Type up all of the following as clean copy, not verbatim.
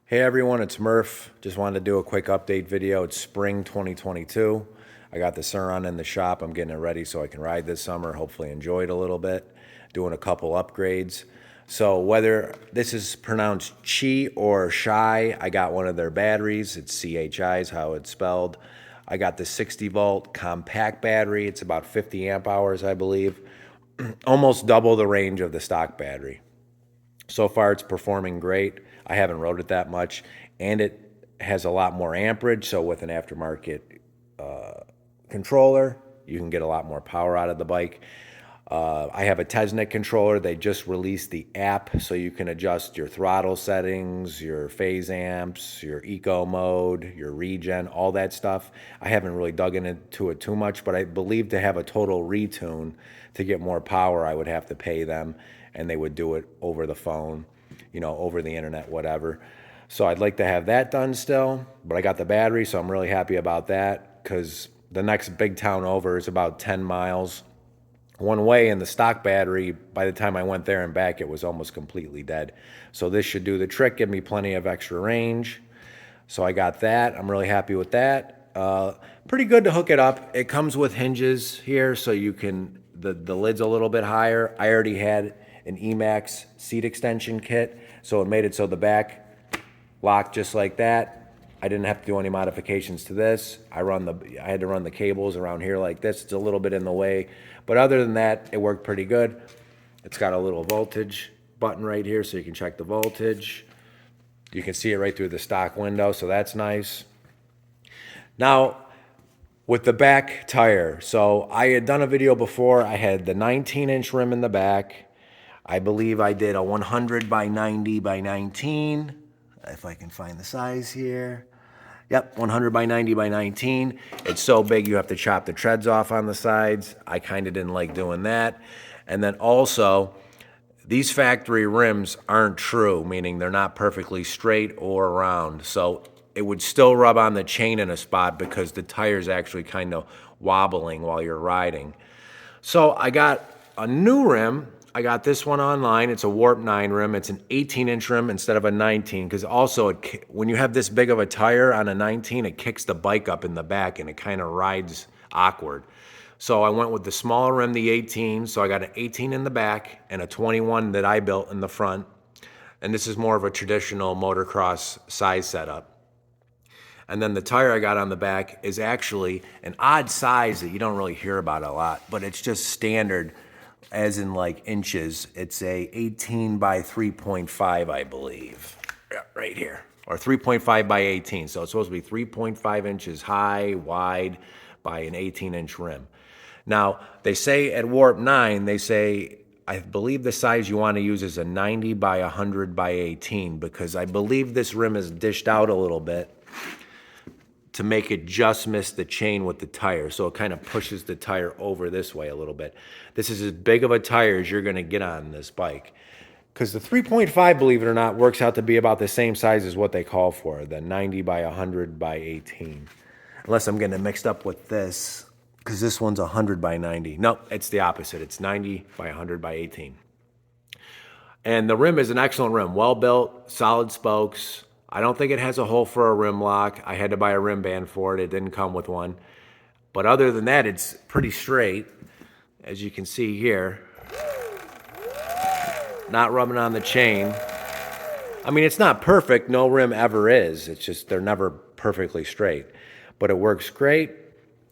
Hey everyone, it's Murph. Just wanted to do a quick update video. It's spring 2022. I got the Sur-Ron in the shop. I'm getting it ready so I can ride this summer, hopefully enjoy it a little bit. Doing a couple upgrades. So whether this is pronounced Chi or Shy, I got one of their batteries. It's CHI is how it's spelled. I got the 60 volt compact battery. It's about 50 amp hours, I believe. Almost double the range of the stock battery. So far, it's performing great. I haven't rode it that much, and it has a lot more amperage. So with an aftermarket controller, you can get a lot more power out of the bike. I have a Teznic controller. They just released the app, so you can adjust your throttle settings, your phase amps, your eco mode, your regen, all that stuff. I haven't really dug into it too much, but I believe to have a total retune to get more power, I would have to pay them, and they would do it over the phone, over the internet, whatever. So I'd like to have that done still, but I got the battery, so I'm really happy about that because the next big town over is about 10 miles one way, and the stock battery, by the time I went there and back, it was almost completely dead. So this should do the trick, give me plenty of extra range. So I got that. I'm really happy with that. Pretty good to hook it up. It comes with hinges here, so you can, the lid's a little bit higher. I already had an Emax seat extension kit, so it made it so the back locked just like that. I didn't have to do any modifications to this. I had to run the cables around here like this. It's a little bit in the way, but other than that, it worked pretty good. It's got a little voltage button right here, so you can check the voltage. You can see it right through the stock window, so that's nice. Now, with the back tire, so I had done a video before. I had the 19-inch rim in the back. I believe I did a 100 by 90 by 19, if I can find the size here. Yep, 100 by 90 by 19. It's so big you have to chop the treads off on the sides. I kind of didn't like doing that. And then also, these factory rims aren't true, meaning they're not perfectly straight or round. So it would still rub on the chain in a spot because the tire's actually kind of wobbling while you're riding. So I got a new rim. I got this one online. It's a Warp 9 rim. It's an 18-inch rim instead of a 19, because also when you have this big of a tire on a 19, it kicks the bike up in the back and it kind of rides awkward. So I went with the smaller rim, the 18. So I got an 18 in the back and a 21 that I built in the front. And this is more of a traditional motocross size setup. And then the tire I got on the back is actually an odd size that you don't really hear about a lot, but it's just standard as in like inches. It's a 18 by 3.5, I believe. Yeah, right here. Or 3.5 by 18. So it's supposed to be 3.5 inches high, wide, by an 18-inch rim. Now, they say at Warp 9, they say, I believe the size you want to use is a 90 by 100 by 18, because I believe this rim is dished out a little bit to make it just miss the chain with the tire. So it kind of pushes the tire over this way a little bit. This is as big of a tire as you're gonna get on this bike. Because the 3.5, believe it or not, works out to be about the same size as what they call for, the 90 by 100 by 18. Unless I'm getting it mixed up with this, because this one's 100 by 90. No, it's the opposite. It's 90 by 100 by 18. And the rim is an excellent rim, well built, solid spokes. I don't think it has a hole for a rim lock. I had to buy a rim band for it. It didn't come with one. But other than that, it's pretty straight, as you can see here. Not rubbing on the chain. I mean, it's not perfect. No rim ever is. It's just they're never perfectly straight. But it works great.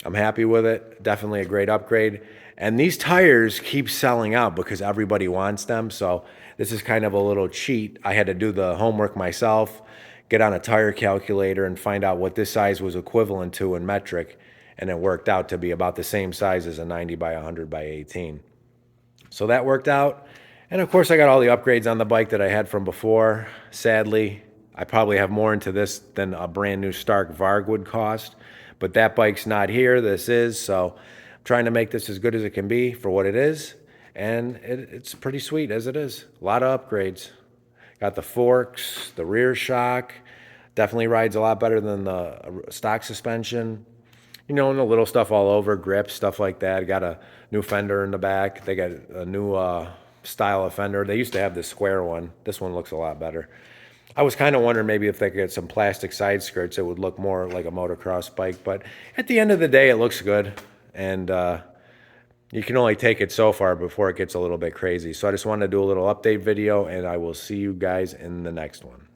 I'm happy with it. Definitely a great upgrade. And these tires keep selling out because everybody wants them. So this is kind of a little cheat. I had to do the homework myself, get on a tire calculator and find out what this size was equivalent to in metric, and it worked out to be about the same size as a 90 by 100 by 18. So that worked out. And of course I got all the upgrades on the bike that I had from before. Sadly, I probably have more into this than a brand new Stark Varg would cost, but that bike's not here, this is, so I'm trying to make this as good as it can be for what it is, and it's pretty sweet as it is. A lot of upgrades. Got the forks, the rear shock. Definitely rides a lot better than the stock suspension. And the little stuff all over, grips, stuff like that. Got a new fender in the back. They got a new style of fender. They used to have this square one. This one looks a lot better. I was kind of wondering maybe if they could get some plastic side skirts, it would look more like a motocross bike. But at the end of the day, it looks good. And you can only take it so far before it gets a little bit crazy. So I just wanted to do a little update video, and I will see you guys in the next one.